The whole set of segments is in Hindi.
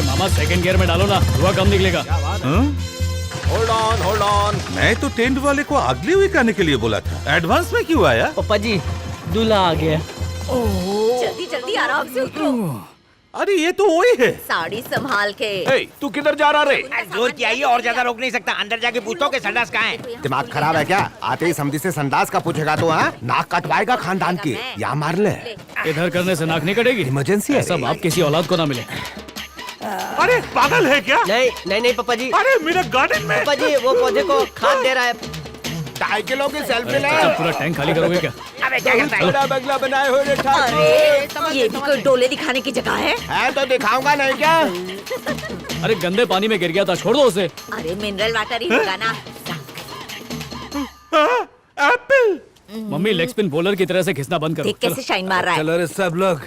मामा सेकंड गियर में डालो ना, धुआं कम निकलेगा। Hold on. मैं तो टेंट वाले को अगली वीक आने के लिए बोला था, एडवांस में क्यों आया? पापा जी दूल्हा आ गया। जल्दी जल्दी आराम से उतरो। अरे ये तो वही है। साड़ी संभाल के। तू किधर जा रहा रे? जोर किया ही और ज्यादा रोक नहीं सकता। अंदर जाके पूछो कि संडास कहाँ है। दिमाग खराब है क्या? आते ही समझी से संडास का पूछेगा तो हाँ नाक कटवाएगा खानदान की, या मार ले। इधर करने से नाक नहीं कटेगी। इमरजेंसी है। ऐसा बाप किसी औलाद को ना मिले। अरे पागल है क्या? नहीं पापा जी। अरे मेरा गार्डन में। पापा जी वो पौधे को खाद दे रहा है। 2.5 किलो की सेल्फी ले। पूरा टैंक खाली करोगे क्या? अबे क्या करता है? बड़ा बंगला बनाए हुए रे ठाकुर। अरे ये भी कोई डोले दिखाने की जगह है तो दिखाऊंगा नहीं क्या? अरे गंदे पानी में गिर गया था, छोड़ दो उसे। अरे मिनरल वाटर ही होगा ना। Apple. Mummy leg spin bowler की तरह से खिसना बंद करो। देख कैसे शाइन मार रहा है। चलो रे सब लोग।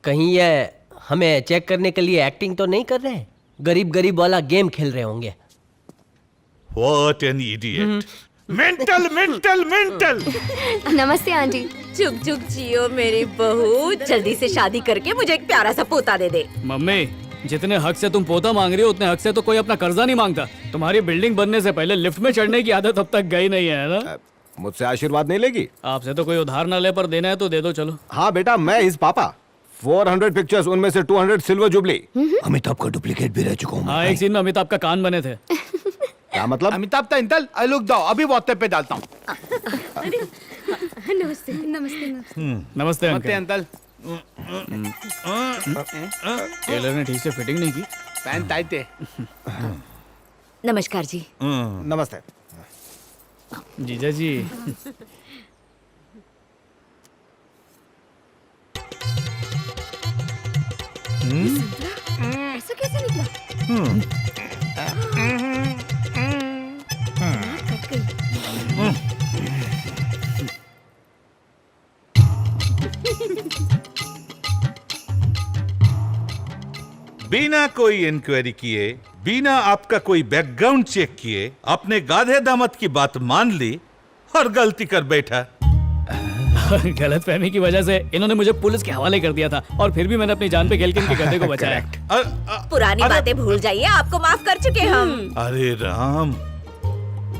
कहीं ये हमें चेक करने के लिए एक्टिंग तो नहीं कर रहे हैं? गरीब वाला गेम खेल रहे होंगे। What an idiot. मेंटल। नमस्ते आंटी। चुप चुप जियो मेरी बहू, जल्दी से शादी करके मुझे एक प्यारा सा पोता दे दे। मम्मी जितने हक से तुम पोता मांग रही हो उतने हक से तो कोई अपना कर्जा नहीं मांगता। तुम्हारी बिल्डिंग बनने से पहले लिफ्ट में चढ़ने की आदत अब तक गई नहीं है ना? मुझसे आशीर्वाद नहीं लेगी? आपसे तो कोई उधार ना ले, पर देना है तो दे दो। चलो। हाँ बेटा, मैं इस पापा 400 पिक्चर्स, उनमें से 200 सिल्वर जुबली। अमिताभ का डुप्लीकेट भी रह चुका हूँ। हाँ, एक सीन में अमिताभ का कान बने थे। क्या मतलब? अमिताभ का इंतल आई लुक दो, अभी व्हाट्सएप पे डालता हूँ। नमस्ते नमस्ते। नमस्ते अंकल। अंकल टेलर ने ठीक से फिटिंग नहीं की। पैंट टाइट है। नमस्कार जी। नमस्ते। जीजा जी। ऐसा कैसे निकला? कट गई। बिना कोई इंक्वायरी किए, बिना आपका कोई बैकग्राउंड चेक किए, अपने गाधे दामद की बात मान ली और गलती कर बैठा। गलत फहमी की वजह से इन्होंने मुझे पुलिस के हवाले कर दिया था, और फिर भी मैंने अपनी जान पे खेल के इनके गधे को बचाया। पुरानी बातें भूल जाइए, आपको माफ कर चुके हम। अरे राम,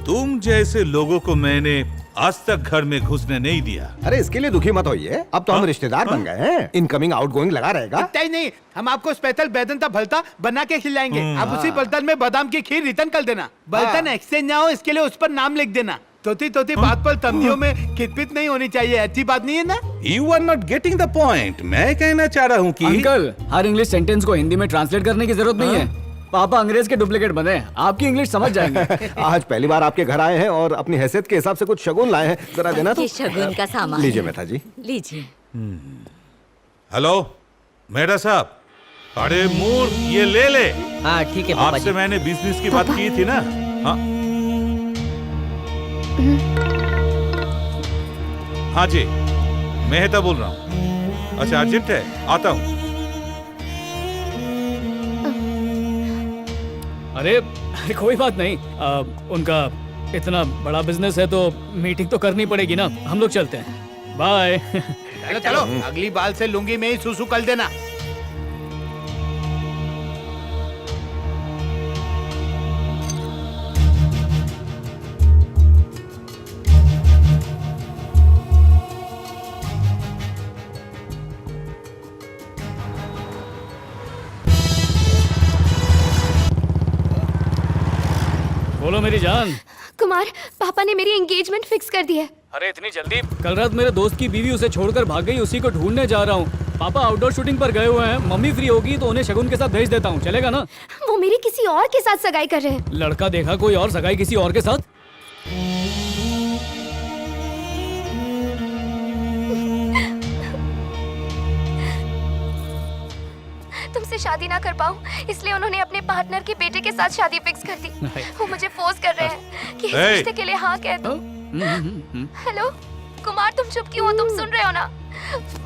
तुम जैसे लोगों को मैंने आज तक घर में घुसने नहीं दिया। अरे इसके लिए दुखी मत होइए, अब तो हम रिश्तेदार बन गए हैं। इनकमिंग आउटगोइंग लगा रहेगा। इतना ही नहीं, हम आपको स्पेशल बैदंता भलता बना के खिलाएंगे। आप उसी बर्तन में बादाम की खीर रिटर्न कर देना। बर्तन एक्सचेंज ना हो इसके लिए उस पर नाम लिख देना। तोती बात पर तमदियों में खिटपिट नहीं होनी चाहिए। अच्छी बात नहीं है ना? You are not getting the point। मैं कहना चाह रहा हूँ कि अंकल, हर इंग्लिश सेंटेंस को हिंदी में ट्रांसलेट करने की जरूरत नहीं है। पापा अंग्रेज के डुप्लीकेट बने, आपकी इंग्लिश समझ जाएंगे। आज पहली बार आपके घर आए हैं और अपनी हैसियत के हिसाब से कुछ शगुन लाए हैं। जरा देना तो। ये शगुन का सामान लीजिए है। मेहता जी। लीजिए। हेलो मेहरा साहब, अरे मूर ये ले। हाँ ठीक है पापा आपसे जी। मैंने बिजनेस की बात की थी ना? हाँ हाँ जी, मेहता बोल रहा हूँ। अच्छा अर्जेंट है, आता हूँ। अरे कोई बात नहीं, उनका इतना बड़ा बिजनेस है तो मीटिंग तो करनी पड़ेगी ना। हम लोग चलते हैं, बाय। चलो अगली बाल से लुंगी में ही सुसु कर देना। बोलो मेरी जान। कुमार, पापा ने मेरी एंगेजमेंट फिक्स कर दी है। अरे इतनी जल्दी? कल रात मेरे दोस्त की बीवी उसे छोड़कर भाग गई, उसी को ढूंढने जा रहा हूँ। पापा आउटडोर शूटिंग पर गए हुए हैं, मम्मी फ्री होगी तो उन्हें शगुन के साथ भेज देता हूँ, चलेगा ना? वो मेरी किसी और के साथ सगाई कर रहे हैं। लड़का देखा कोई और, सगाई किसी और के साथ? तुमसे शादी ना कर पाऊँ इसलिए उन्होंने अपने पार्टनर के बेटे के साथ शादी फिक्स कर दी। वो मुझे फोर्स कर रहे हैं कि इस रिश्ते के लिए हाँ कह दो। हेलो कुमार, तुम चुप क्यों हो? तुम सुन रहे हो ना?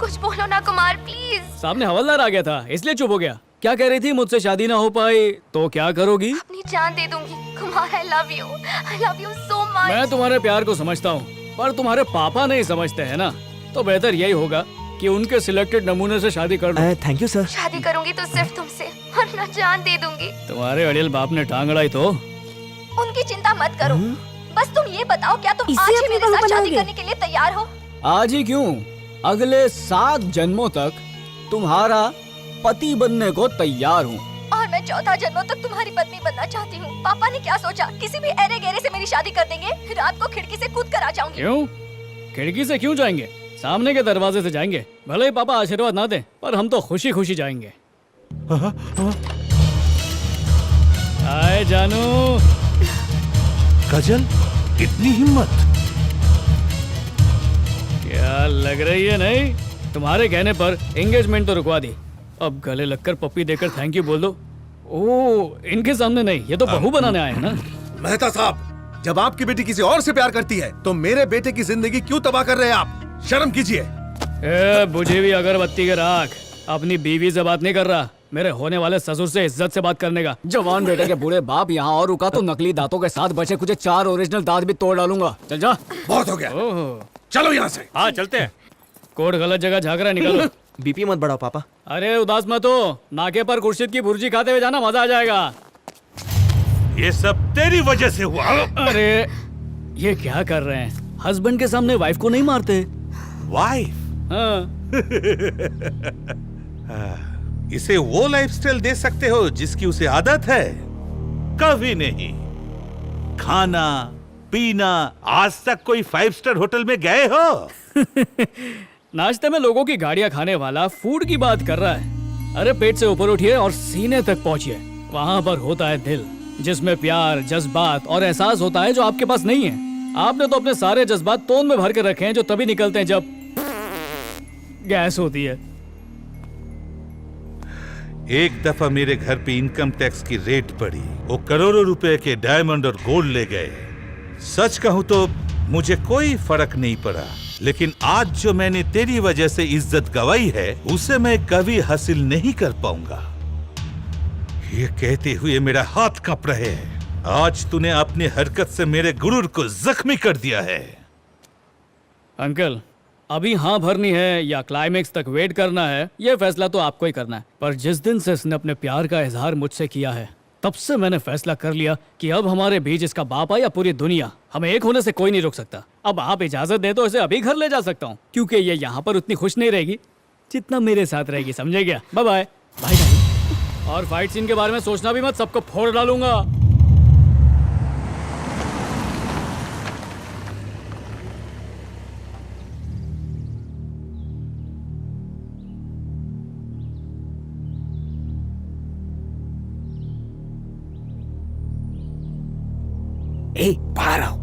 कुछ बोलो ना कुमार, प्लीज। सामने हवलदार आ गया था इसलिए चुप हो गया। क्या कह रही थी? मुझसे शादी ना हो पाई तो क्या करोगी? अपनी जान दे दूंगी। Kumar, I love you so much. मैं तुम्हारे प्यार को समझता हूँ, पर तुम्हारे पापा नहीं समझते हैं ना, तो बेहतर यही होगा कि उनके सिलेक्टेड नमूने से शादी कर लो। Thank you sir. शादी करूंगी तो सिर्फ तुमसे, वरना जान दे दूंगी। तुम्हारे अड़ियल बाप ने टांग अड़ाई तो उनकी चिंता मत करो, बस तुम ये बताओ क्या तुम इसे आज ही अपनी मेरे बहू साथ शादी बनाओगे? करने के लिए तैयार हो? आज ही क्यों, अगले 7 जन्मों तक तुम्हारा पति बनने को तैयार हूँ। और मैं 14 जन्मों तक तुम्हारी पत्नी बनना चाहती हूँ। पापा ने क्या सोचा, किसी भी एरे गहरे से मेरी शादी कर देंगे? रात को खिड़की से कूद कर आ जाऊंगी। क्यों? खिड़की से क्यों जाएंगे? सामने के दरवाजे से जाएंगे। भले ही पापा आशीर्वाद ना दें, पर हम तो खुशी खुशी जाएंगे। आए जानू। काजल, इतनी हिम्मत? क्या लग रही है? नहीं, तुम्हारे कहने पर एंगेजमेंट तो रुकवा दी। अब गले लगकर पप्पी देकर थैंक यू बोल दो। ओह, इनके सामने नहीं, ये तो बहू बनाने आए हैं ना। मेहता साहब, जब आपकी बेटी किसी और से प्यार करती है तो मेरे बेटे की जिंदगी क्यों तबाह कर रहे हैं आप? शर्म कीजिए। ए, बुझी हुई अगरबत्ती के राख, अपनी बीवी से बात नहीं कर रहा, मेरे होने वाले ससुर से इज्जत से बात करने का। जवान बेटे के बूढ़े बाप यहाँ और रुका तो नकली दांतों के साथ बचे कुछ 4 ओरिजिनल दांत भी तोड़ डालूंगा। चल जा। बहुत हो गया, ओह, चलो यहाँ से। हाँ चलते हैं। कोर्ट गलत जगह झाँक रहा, निकलो। बीपी मत बढ़ाओ पापा। अरे उदास मत हो, नाके पर खुर्शीद की भुर्जी खाते हुए जाना, मजा आ जाएगा। ये सब तेरी वजह से हुआ। अरे ये क्या कर रहे हैं? हस्बैंड के सामने वाइफ को नहीं मारते। वाइफ? हाँ। इसे वो लाइफस्टाइल दे सकते हो जिसकी उसे आदत है? कभी नहीं। खाना पीना, आज तक कोई 5 स्टार होटल में गए हो? नाश्ते में लोगों की गाड़ियां खाने वाला फूड की बात कर रहा है। अरे पेट से ऊपर उठिए और सीने तक पहुंचिए, वहां पर होता है दिल, जिसमें प्यार, जज्बात और एहसास होता है जो आपके पास नहीं है। आपने तो अपने सारे जज्बात तोन में भर के रखे हैं जो तभी निकलते हैं जब गैस होती है। एक दफा मेरे घर पे इनकम टैक्स की रेड पड़ी, वो करोड़ों रुपए के डायमंड और गोल्ड ले गए। सच कहूं तो मुझे कोई फर्क नहीं पड़ा, लेकिन आज जो मैंने तेरी वजह से इज्जत गंवाई है उसे मैं कभी हासिल नहीं कर पाऊंगा। ये कहते हुए मेरा हाथ कांप रहे है। आज तूने अपनी हरकत से मेरे गुरूर को जख्मी कर दिया है। अंकल, अभी हाँ भरनी है या क्लाइमेक्स तक वेट करना है, ये फैसला तो आपको ही करना है। पर जिस दिन से इसने अपने प्यार का इजहार मुझसे किया है, तब से मैंने फैसला कर लिया कि अब हमारे बीच इसका बाप या पूरी दुनिया, हमें एक होने से कोई नहीं रोक सकता। अब आप इजाजत दे तो इसे अभी घर ले जा सकता हूँ, क्योंकि ये यहाँ पर उतनी खुश नहीं रहेगी जितना मेरे साथ रहेगी। समझे क्या? Bye bye. बाय। और फाइट सीन के बारे में सोचना भी मत, सबको फोड़ डालूंगा। बाहर आओ।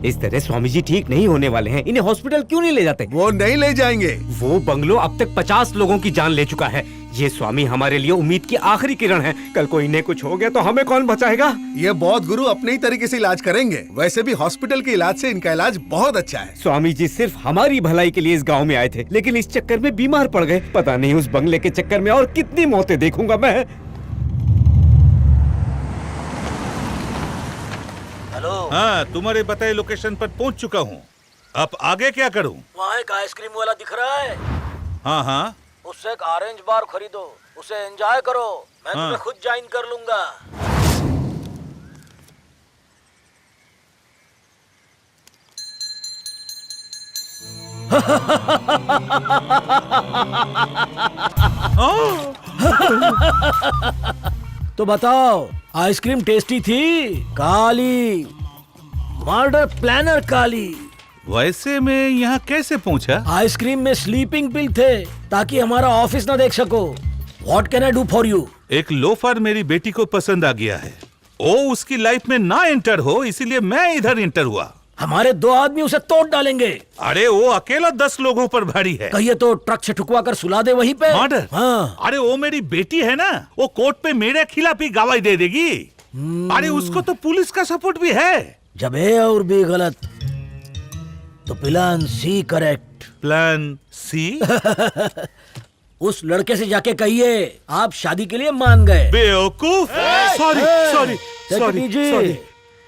इस तरह स्वामी जी ठीक नहीं होने वाले हैं, इन्हें हॉस्पिटल क्यों नहीं ले जाते? वो नहीं ले जाएंगे। वो बंगलो अब तक 50 लोगों की जान ले चुका है। ये स्वामी हमारे लिए उम्मीद की आखिरी किरण है। कल को इन्हें कुछ हो गया तो हमें कौन बचाएगा? ये बौद्ध गुरु अपने ही तरीके से इलाज करेंगे। वैसे भी हॉस्पिटल के इलाज से इनका इलाज बहुत अच्छा है। स्वामी जी सिर्फ हमारी भलाई के लिए इस गांव में आए थे, लेकिन इस चक्कर में बीमार पड़ गए। पता नहीं उस बंगले के चक्कर में और कितनी मौतें देखूंगा मैं। हाँ, तुम्हारे बताए लोकेशन पर पहुंच चुका हूँ। अब आगे क्या करूँ? वहाँ एक आइसक्रीम वाला दिख रहा है, हाँ हाँ, उससे एक ऑरेंज बार खरीदो, उसे एंजॉय करो। मैं हाँ। तुम्हें खुद ज्वाइन कर लूंगा। तो बताओ, आइसक्रीम टेस्टी थी? काली मर्डर प्लानर काली। वैसे मैं यहाँ कैसे पहुँचा? आइसक्रीम में स्लीपिंग पिल थे ताकि हमारा ऑफिस ना देख सको। What can I do for you? एक लोफर मेरी बेटी को पसंद आ गया है। वो उसकी लाइफ में ना एंटर हो, इसीलिए मैं इधर एंटर हुआ। हमारे 2 आदमी उसे तोड़ डालेंगे। अरे वो अकेला 10 लोगों पर भारी है। कहिए तो ट्रक से ठुकवा कर सुला दे वहीं पे। मर्डर? हाँ। अरे वो मेरी बेटी है ना, वो कोर्ट पे मेरे खिलाफ ही गवाही दे देगी। अरे उसको तो पुलिस का सपोर्ट भी है। जब ए और बी गलत तो plan C correct. Plan C? उस लड़के से जाके कहिए आप शादी के लिए मान गए। बेवकूफ। Sorry sorry sorry sorry.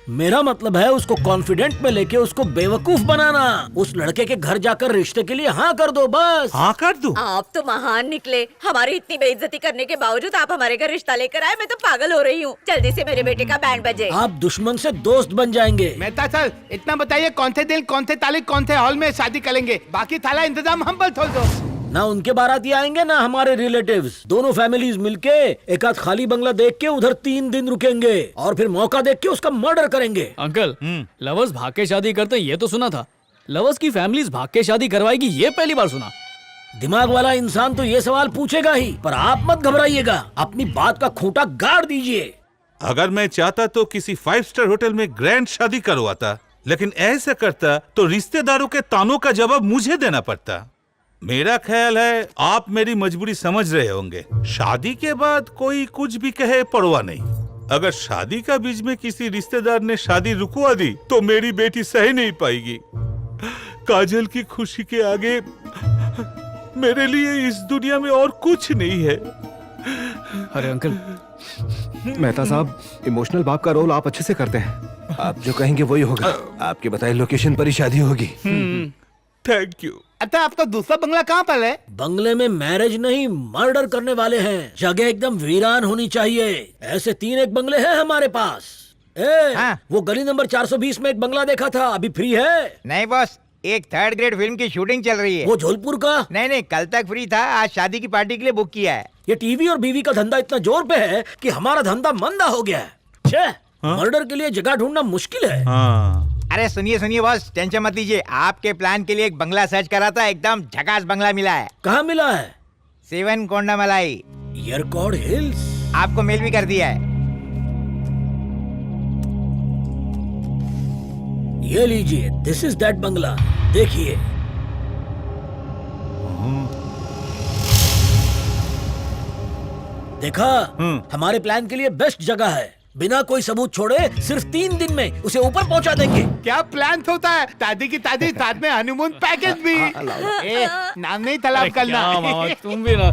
मेरा मतलब है उसको कॉन्फिडेंट में लेके उसको बेवकूफ बनाना। उस लड़के के घर जाकर रिश्ते के लिए हाँ कर दो बस। हाँ कर दूं? आप तो महान निकले। हमारी इतनी बेइज्जती करने के बावजूद आप हमारे घर रिश्ता लेकर आए। मैं तो पागल हो रही हूँ। जल्दी से मेरे बेटे का बैंड बजे। आप दुश्मन से दोस्त बन जाएंगे। मेहता सर, इतना बताइए कौन से दिन, कौन से तारीख, कौन से हॉल में शादी करेंगे? बाकी सारा इंतजाम हम पर छोड़ दो। ना उनके बाराती आएंगे ना हमारे रिलेटिव्स। दोनों फैमिलीज मिलके एक आध खाली बंगला देख के उधर 3 दिन रुकेंगे और फिर मौका देख के उसका मर्डर करेंगे। अंकल, लवर्स भाग के शादी करते हैं ये तो सुना था, लवर्स की फैमिलीज भाग के शादी करवाएगी ये पहली बार सुना। दिमाग वाला इंसान तो ये सवाल पूछेगा ही, पर आप मत घबराइएगा, अपनी बात का खूंटा गाड़ दीजिए। अगर मैं चाहता तो किसी 5 स्टार होटल में ग्रैंड शादी करवाता, लेकिन ऐसा करता तो रिश्तेदारों के तानों का जवाब मुझे देना पड़ता। मेरा ख्याल है आप मेरी मजबूरी समझ रहे होंगे। शादी के बाद कोई कुछ भी कहे परवाह नहीं। अगर शादी का बीच में किसी रिश्तेदार ने शादी रुकवा दी तो मेरी बेटी सह नहीं पाएगी। काजल की खुशी के आगे मेरे लिए इस दुनिया में और कुछ नहीं है। अरे अंकल, मेहता साहब, इमोशनल बाप का रोल आप अच्छे से करते हैं। आप जो कहेंगे वही होगा। आपके बताए लोकेशन पर ही शादी होगी। Thank you. अच्छा, आपका दूसरा बंगला कहाँ पर है? बंगले में मैरिज नहीं मर्डर करने वाले हैं। जगह एकदम वीरान होनी चाहिए। ऐसे 3 एक बंगले हैं हमारे पास। हाँ। वो गली नंबर 420 में एक बंगला देखा था, अभी फ्री है? नहीं बॉस, एक 3rd ग्रेड फिल्म की शूटिंग चल रही है। वो जोधपुर का? नहीं, कल तक फ्री था, आज शादी की पार्टी के लिए बुक किया है। ये टीवी और बीवी का धंधा इतना जोर पे है कि हमारा धंधा मंदा हो गया है। छे, मर्डर के लिए जगह ढूंढना मुश्किल है। अरे सुनिए बॉस, टेंशन मत लीजिए। आपके प्लान के लिए एक बंगला सर्च करा था, एकदम झकास बंगला मिला है। कहाँ मिला है? 7 कोंडामलाई, येरकॉड हिल्स। आपको मेल भी कर दिया है। ये लीजिए, दिस इज दैट बंगला, देखिए। देखा? हमारे प्लान के लिए बेस्ट जगह है। बिना कोई सबूत छोड़े सिर्फ 3 दिन में उसे ऊपर पहुंचा देंगे। क्या प्लान होता है? दादी की दादी, साथ में हनीमून पैकेज भी। नाम नहीं तलाब करना। तुम भी ना